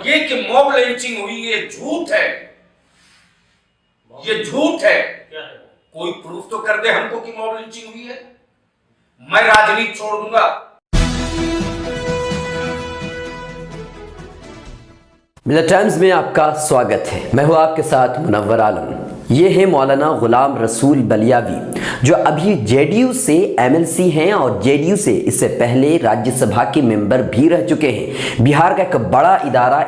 ये कि mob lynching हुई ये झूठ है, ये झूठ है। क्या है? कोई प्रूफ तो कर दे हमको कि मॉब लिंचिंग हुई है। मैं राजनीति छोड़ दूंगा। मिल्लत टाइम्स में आपका स्वागत है। मैं हूं आपके साथ मुनव्वर आलम। ये है मौलाना गुलाम रसूल बलियावी, जो अभी जेडीयू से एमएलसी हैं और जेडीयू से इससे पहले राज्यसभा के मेंबर भी रह चुके हैं। बिहार का एक बड़ा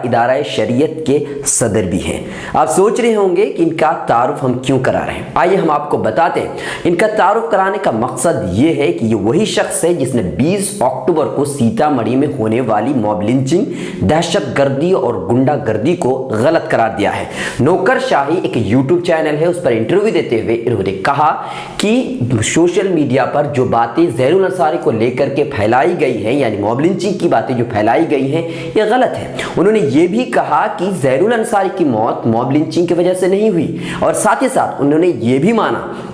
इदारा शरीयत के सदर भी हैं। आप सोच रहे होंगे कि इनका तारुफ हम क्यों करा रहे हैं। आइए हम आपको बताते हैं। इनका तारुफ कराने का मकसद ये है कि ये वही शख्स है जिसने 20 अक्टूबर को सीतामढ़ी में होने वाली मॉब लिंचिंग, दहशतगर्दी और गुंडागर्दी को गलत करार दिया है। नौकरशाही एक यूट्यूब चैनल है, उस पर इंटरव्यू देते हुए इन्होंने कहा कि सोशल मीडिया पर जो बातें ज़ैनुल अंसारी को लेकर के फैलाई गई हैं, यानी मॉब लिंचिंग की बातें जो फैलाई गई हैं, ये गलत है। उन्होंने ये भी कहा कि ज़ैनुल अंसारी की मौत मॉब लिंचिंग की वजह से नहीं हुई, और साथ ही साथ उन्होंने ये भी माना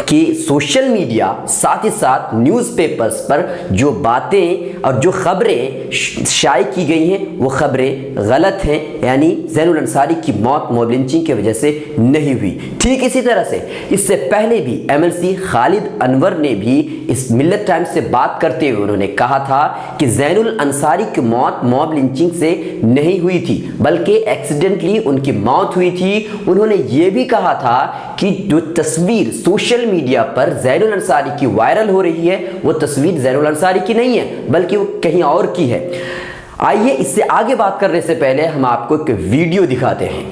कि सोशल मीडिया साथ ही साथ न्यूज़पेपर्स पर जो बातें और जो खबरें शाये की गई हैं वो खबरें गलत हैं, यानी ज़ैनुल अंसारी की मौत मॉब लिंचिंग की वजह से नहीं हुई। ठीक इसी तरह से इससे पहले भी एमएलसी खालिद अनवर ने भी इस मिल्लत टाइम्स से बात करते हुए उन्होंने कहा था कि ज़ैनुल अंसारी की मौत मॉब लिंचिंग से नहीं हुई थी, बल्कि एक्सीडेंटली उनकी मौत हुई थी। उन्होंने ये भी कहा था कि जो तस्वीर सोशल मीडिया पर ज़ैनुल अंसारी की वायरल हो रही है वो तस्वीर ज़ैनुल अंसारी की नहीं है, बल्कि वो कहीं और की है। आइए इससे आगे बात करने से पहले हम आपको एक वीडियो दिखाते हैं।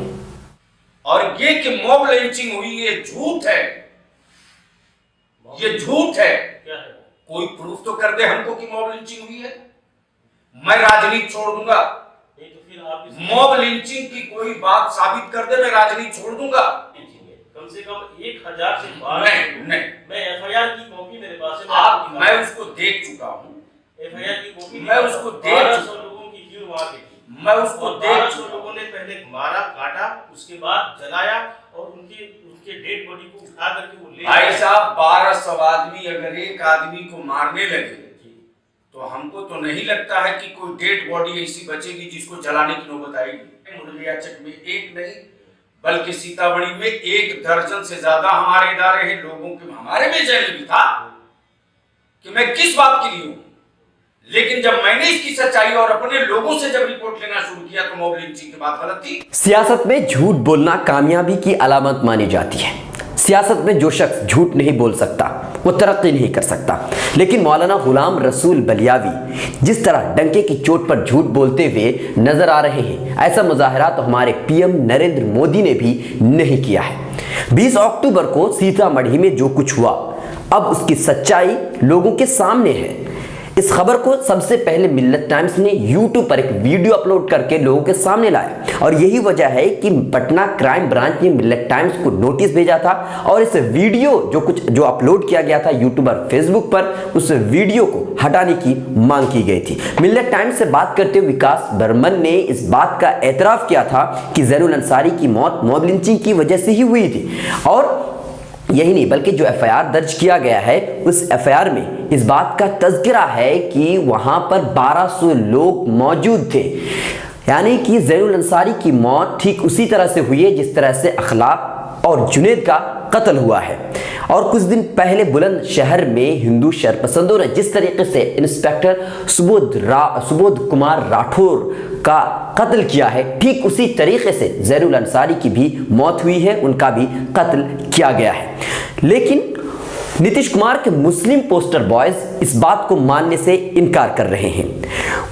और ये कि मॉब लिंचिंग हुई ये झूठ है, ये झूठ है। क्या है? कोई प्रूफ तो कर दे हमको कि मॉब लिंचिंग हुई है। मैं राजनीति छोड़ दूंगा। नहीं तो फिर आप मॉब लिंचिंग की कोई बात साबित कर दे, मैं राजनीति छोड़ दूंगा। कम से कम 1000 से 12 नहीं, मैं एफआईआर की कॉपी मेरे पास है। मैं उसको देख चुका हूँ। एफआईआर की कॉपी मैं उसको देख 1200 लोगों की भीड़ वहां पे थी। मैं उसको देख 1200 लोगों ने पहले मारा, काटा, उसके बाद जलाया और उनके डेड बॉडी को उठा करके वो ले भाई साहब 1200 आदमी अगर एक आदमी को मारने लगे तो हमको तो नहीं लगता है कि कोई डेड बॉडी ऐसी बचेगी जिसको जलाने की नौबत आएगी। मुरलियाचक में एक नहीं बल्कि सीतामढ़ी में 1 दर्जन से ज्यादा हमारे इदारे हैं। लोगों के हमारे में जेल भी था कि मैं किस बात के लिए हूं, लेकिन जब मैंने इसकी सच्चाई और अपने लोगों से जब रिपोर्ट लेना शुरू किया तो मॉब लिंचिंग की बात गलत थी। सियासत में झूठ बोलना कामयाबी की अलामत मानी जाती है। सियासत में जो शख्स झूठ नहीं बोल सकता वो तरक्की नहीं कर सकता। लेकिन मौलाना गुलाम रसूल बलियावी जिस तरह डंके की चोट पर झूठ बोलते हुए नजर आ रहे हैं, ऐसा मुजाहरा तो हमारे पीएम नरेंद्र मोदी ने भी नहीं किया है। 20 अक्टूबर को सीतामढ़ी में जो कुछ हुआ, अब उसकी सच्चाई लोगों के सामने है। इस खबर को सबसे पहले मिल्लत टाइम्स ने यूट्यूब पर एक वीडियो अपलोड करके लोगों के सामने लाया, और यही वजह है कि पटना क्राइम ब्रांच ने मिल्लत टाइम्स को नोटिस भेजा था और इस वीडियो जो अपलोड किया गया था यूट्यूब और फेसबुक पर, उस वीडियो को हटाने की मांग की गई थी। मिल्लत टाइम्स से बात करते हुए विकास बर्मन ने इस बात का एतराफ किया था कि ज़ैनुल अंसारी की मौत मॉब लिंचिंग की वजह से ही हुई थी, और यही नहीं बल्कि जो एफआईआर दर्ज किया गया है उस एफआईआर में इस बात का तज़किरा है कि वहां पर 1200 लोग मौजूद थे, यानी कि ज़ैनुल अंसारी की मौत ठीक उसी तरह से हुई है जिस तरह से अखलाक और जुनैद का कत्ल हुआ है। और कुछ दिन पहले बुलंदशहर में हिंदू शरपसंदों ने जिस तरीके से इंस्पेक्टर सुबोध कुमार राठौर का कत्ल किया है, ठीक उसी तरीके से ज़ैनुल अंसारी की भी मौत हुई है, उनका भी कत्ल किया गया है। लेकिन नीतीश कुमार के मुस्लिम पोस्टर बॉयज इस बात को मानने से इनकार कर रहे हैं।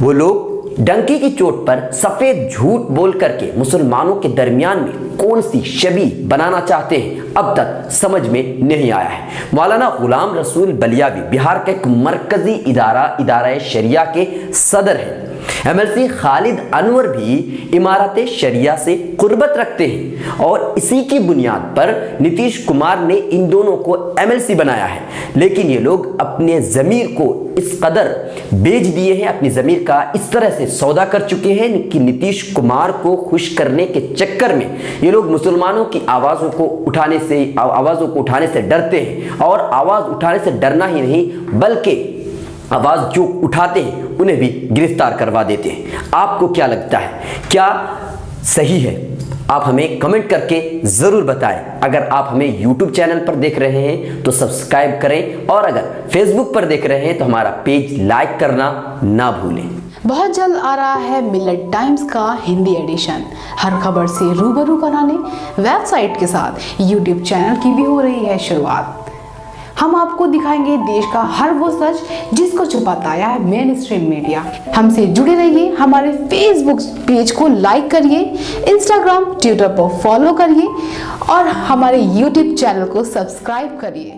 वो लोग डंकी की चोट पर सफेद झूठ बोल करके मुसलमानों के दरमियान में कौन सी छवि बनाना चाहते हैं, अब तक समझ में नहीं आया है। मौलाना गुलाम रसूल बलियावी बिहार का एक मरकजी इदारा शरिया के सदर हैं। एमएलसी खालिद अनवर भी इमारत शरिया से कुर्बत रखते हैं, और इसी की बुनियाद पर नीतीश कुमार ने इन दोनों को एमएलसी बनाया है। लेकिन ये लोग अपने ज़मीर को इस कदर बेच दिए हैं, अपनी ज़मीर का इस तरह से सौदा कर चुके हैं कि नीतीश कुमार को खुश करने के चक्कर में ये लोग मुसलमानों की आवाज़ों को उठाने से डरते हैं। और आवाज़ उठाने से डरना ही नहीं बल्कि आवाज़ जो उठाते हैं उन्हें भी गिरफ्तार करवा देते हैं। आपको क्या लगता है, क्या सही है? आप हमें कमेंट करके ज़रूर बताएं। अगर आप हमें YouTube चैनल पर देख रहे हैं तो सब्सक्राइब करें, और अगर Facebook पर देख रहे हैं तो हमारा पेज लाइक करना ना भूलें। बहुत जल्द आ रहा है मिलेट टाइम्स का हिंदी एडिशन। हर खबर से रूबरू कराने वेबसाइट के साथ YouTube चैनल की भी हो रही है शुरुआत। हम आपको दिखाएंगे देश का हर वो सच जिसको छुपाता है मेन स्ट्रीम मीडिया। हमसे जुड़े रहिए, हमारे फेसबुक पेज को लाइक करिए, इंस्टाग्राम ट्विटर पर फॉलो करिए और हमारे यूट्यूब चैनल को सब्सक्राइब करिए।